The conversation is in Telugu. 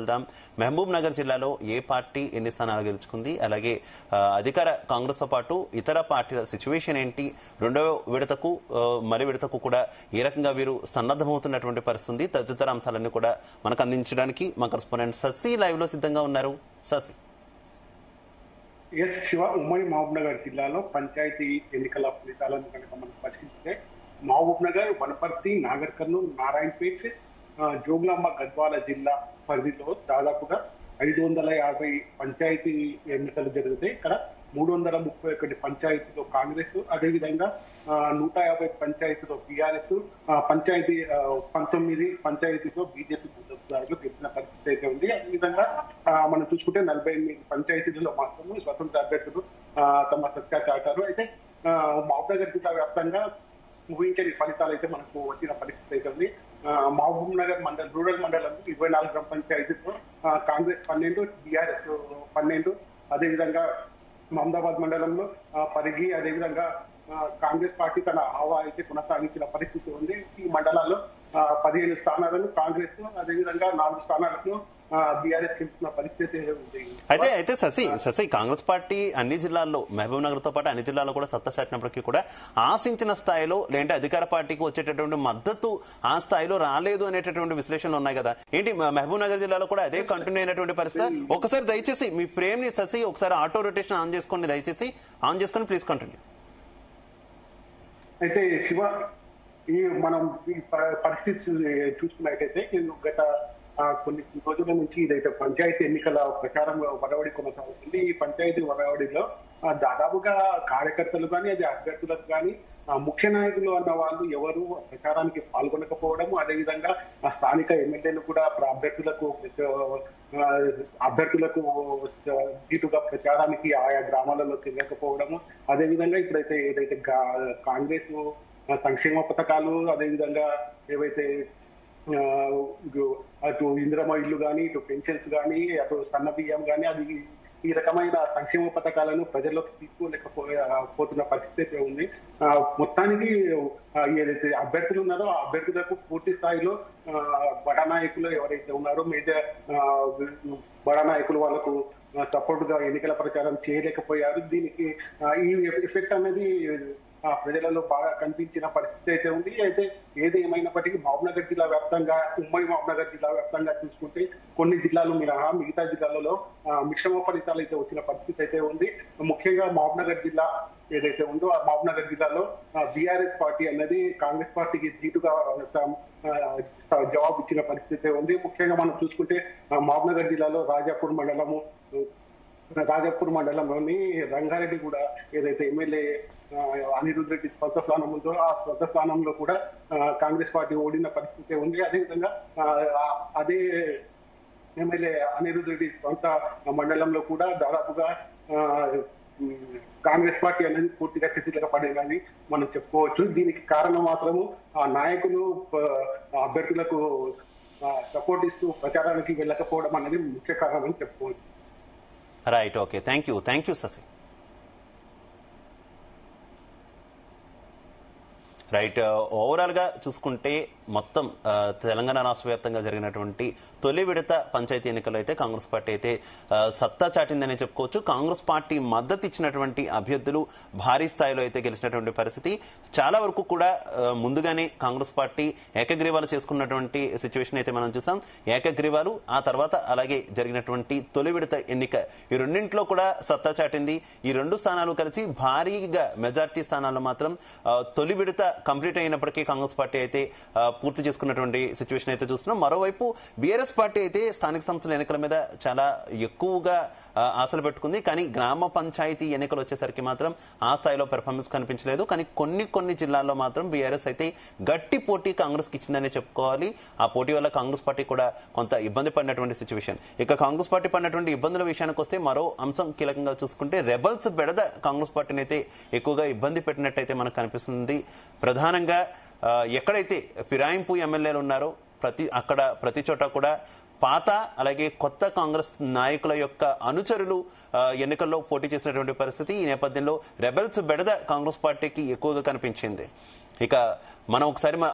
వెళ్దాం. మహబూబ్ నగర్ జిల్లాలో ఏ పార్టీ ఎన్ని స్థానాలు గెలుచుకుంది, అలాగే అధికార కాంగ్రెస్ తో పాటు ఇతర పార్టీల సిచ్యువేషన్ ఏంటి, రెండవ విడతకు మరి విడతకు కూడా ఏ రకంగా వీరు సన్నద్ధమవుతున్నటువంటి పరిస్థితి, తదితర అంశాలన్నీ కూడా మనకు అందించడానికి మా కరెస్పాండెంట్ శశి లైవ్ లో సిద్ధంగా ఉన్నారు. శశి. శివ, ఉమ్మడి మహబూబ్ నగర్ జిల్లాలో పంచాయతీ ఎన్నికల ఫలితాలను కనుక మనం పరిశీలిస్తే మహబూబ్ నగర్, వనపర్తి, నాగర్ కర్నూల్, నారాయణపేట్, జోగులాంబ, గద్వాల జిల్లా పరిధిలో దాదాపుగా 550 పంచాయతీ ఎన్నికలు జరుగుతాయి. ఇక్కడ 331 పంచాయతీలో కాంగ్రెస్, అదేవిధంగా 150 పంచాయతీలో బీఆర్ఎస్, 19 పంచాయతీలో బీజేపీ మద్దతుదారులు గెలిచిన పరిస్థితి అయితే ఉంది. అదేవిధంగా మనం చూసుకుంటే 48 పంచాయతీలలో మాత్రమే స్వతంత్ర అభ్యర్థులు తమ సత్తా చాటారు. అయితే మహబూబ్ నగర్ జిల్లా వ్యాప్తంగా ఊహించని ఫలితాలు అయితే మనకు వచ్చిన పరిస్థితి అయితే ఉంది. మహబూబ్ నగర్ రూరల్ మండలం 24 గ్రామ పంచాయతీలో కాంగ్రెస్ 12, బీఆర్ఎస్ 12, అదేవిధంగా మహమ్మదాబాద్ మండలంలో పరిగి, అదేవిధంగా కాంగ్రెస్ పార్టీ తన హవా అయితే కొనసాగించిన పరిస్థితి ఉంది. ఈ మండలాల్లో 15 స్థానాలను కాంగ్రెస్, అదేవిధంగా 4 స్థానాలను బీఆర్ఎస్ గెలుచుకున్న పరిస్థితి ఉంది. అయితే శశి కాంగ్రెస్ పార్టీ అన్ని జిల్లాల్లో, మహబూబ్ నగర్ తో పాటు అన్ని జిల్లాల్లో కూడా సత్తా చాటినప్పటికీ కూడా ఆశించిన స్థాయిలో లేదంటే అధికార పార్టీకి వచ్చేటటువంటి మద్దతు ఆ స్థాయిలో రాలేదు అనేటటువంటి విశ్లేషణలు ఉన్నాయి కదా. ఏంటి మహబూబ్ నగర్ జిల్లాలో కూడా అదే కంటిన్యూ అయినటువంటి పరిస్థితి? ఒకసారి దయచేసి మీ ఫ్రేమ్ ని శశి ఒకసారి ఆటో రొటేషన్ ఆన్ చేసుకోండి, దయచేసి ఆన్ చేసుకొని ప్లీజ్ కంటిన్యూ. అయితే శివ, మనం ఈ పరిస్థితి చూసుకున్నట్టయితే గత కొన్ని రోజుల నుంచి ఇదైతే పంచాయతీ ఎన్నికల ప్రచారం వరవడి కొనసాగుతుంది. ఈ పంచాయతీ వరవడిలో దాదాపుగా కార్యకర్తలు కానీ, అది అభ్యర్థులకు కానీ, ముఖ్య నాయకులు అన్న వాళ్ళు ఎవరు ప్రచారానికి పాల్గొనకపోవడం, అదేవిధంగా స్థానిక ఎమ్మెల్యేలు కూడా అభ్యర్థులకు దీటుగా ప్రచారానికి ఆయా గ్రామాలలో తిరగకపోవడము, అదేవిధంగా ఇప్పుడైతే ఏదైతే కాంగ్రెస్ సంక్షేమ పథకాలు, అదేవిధంగా ఏవైతే అటు ఇందిరమ్మ ఇల్లు కానీ, ఇటు పెన్షన్స్ కానీ, అటు సన్న బియ్యం కానీ, అది ఈ రకమైన సంక్షేమ పథకాలను ప్రజల్లోకి తీసుకోలేకపోతున్న పరిస్థితి ఉంది. మొత్తానికి ఏదైతే అభ్యర్థులు ఉన్నారో ఆ అభ్యర్థులకు పూర్తి స్థాయిలో బడా నాయకులు ఎవరైతే ఉన్నారో బడా నాయకులు వాళ్ళకు సపోర్ట్ గా ఎన్నికల ప్రచారం చేయలేకపోయారు. దీనికి ఈ ఎఫెక్ట్ అనేది ప్రజలలో బాగా కనిపించిన పరిస్థితి అయితే ఉంది. అయితే ఏది ఏమైనప్పటికీ మహబూబ్ నగర్ జిల్లా వ్యాప్తంగా, ఉమ్మడి మహబూబ్ నగర్ జిల్లా వ్యాప్తంగా చూసుకుంటే కొన్ని జిల్లాలు మినహా మిగతా జిల్లాలలో మిశ్రమ ఫలితాలు అయితే వచ్చిన పరిస్థితి అయితే ఉంది. ముఖ్యంగా మహబూబ్ నగర్ జిల్లా ఏదైతే ఉందో ఆ మహబూబ్ నగర్ జిల్లాలో బీఆర్ఎస్ పార్టీ అనేది కాంగ్రెస్ పార్టీకి ధీటుగా జవాబు ఇచ్చిన పరిస్థితి ఉంది. ముఖ్యంగా మనం చూసుకుంటే మహబూబ్ నగర్ జిల్లాలో రాజాపూర్ మండలంలోని రంగారెడ్డి కూడా ఏదైతే ఎమ్మెల్యే అనిరుద్ రెడ్డి స్వంత స్థానం ఉందో ఆ స్వంత స్థానంలో కూడా కాంగ్రెస్ పార్టీ ఓడిన పరిస్థితి ఉంది. అదేవిధంగా అదే ఎమ్మెల్యే అనిరుద్ రెడ్డి స్వంత మండలంలో కూడా దాదాపుగా కాంగ్రెస్ పార్టీ అనేది పూర్తిగా స్థితిలో పడేదని మనం చెప్పుకోవచ్చు. దీనికి కారణం మాత్రము ఆ నాయకులు అభ్యర్థులకు సపోర్ట్ ఇస్తూ ప్రచారానికి వెళ్ళకపోవడం అనేది ముఖ్య కారణం అని చెప్పుకోవచ్చు. Right, okay, thank you Shashi. Right, overall గా చూసుకుంటే మొత్తం తెలంగాణ రాష్ట్ర వ్యాప్తంగా జరిగినటువంటి తొలి విడత పంచాయతీ ఎన్నికల్లో అయితే కాంగ్రెస్ పార్టీ అయితే సత్తా చాటిందని చెప్పుకోవచ్చు. కాంగ్రెస్ పార్టీ మద్దతు ఇచ్చినటువంటి అభ్యర్థులు భారీ స్థాయిలో అయితే గెలిచినటువంటి పరిస్థితి. చాలా వరకు కూడా ముందుగానే కాంగ్రెస్ పార్టీ ఏకగ్రీవాలు చేసుకున్నటువంటి సిచ్యువేషన్ అయితే మనం చూసాం. ఏకగ్రీవాలు, ఆ తర్వాత అలాగే జరిగినటువంటి తొలి విడత ఎన్నిక, ఈ రెండింటిలో కూడా సత్తా చాటింది. ఈ 2 స్థానాలు కలిసి భారీగా మెజార్టీ స్థానాల్లో మాత్రం తొలి విడత కంప్లీట్ అయినప్పటికీ కాంగ్రెస్ పార్టీ అయితే పూర్తి చేసుకున్నటువంటి సిచ్యువేషన్ అయితే చూస్తున్నాం. మరోవైపు బీఆర్ఎస్ పార్టీ అయితే స్థానిక సంస్థల ఎన్నికల మీద చాలా ఎక్కువగా ఆశలు పెట్టుకుంది. కానీ గ్రామ పంచాయతీ ఎన్నికలు వచ్చేసరికి మాత్రం ఆ స్థాయిలో పెర్ఫార్మెన్స్ కనిపించలేదు. కానీ కొన్ని జిల్లాల్లో మాత్రం బీఆర్ఎస్ అయితే గట్టి పోటీ కాంగ్రెస్ కి ఇచ్చిందని చెప్పుకోవాలి. ఆ పోటీ వల్ల కాంగ్రెస్ పార్టీ కూడా కొంత ఇబ్బంది పడినటువంటి సిచ్యువేషన్. ఇక కాంగ్రెస్ పార్టీ పడినటువంటి ఇబ్బందుల విషయానికి వస్తే మరో అంశం కీలకంగా చూసుకుంటే రెబల్స్ బెడద కాంగ్రెస్ పార్టీని అయితే ఎక్కువగా ఇబ్బంది పెట్టినట్టయితే మనకు కనిపిస్తుంది. ప్రధానంగా ఎక్కడైతే ఫిరాయింపు ఎమ్మెల్యేలు ఉన్నారో ప్రతి చోట కూడా పాత అలాగే కొత్త కాంగ్రెస్ నాయకుల యొక్క అనుచరులు ఎన్నికల్లో పోటీ చేసినటువంటి పరిస్థితి. ఈ నేపథ్యంలో రెబెల్స్ బెడద కాంగ్రెస్ పార్టీకి ఎక్కువగా కనిపించింది. ఇక మనం ఒకసారి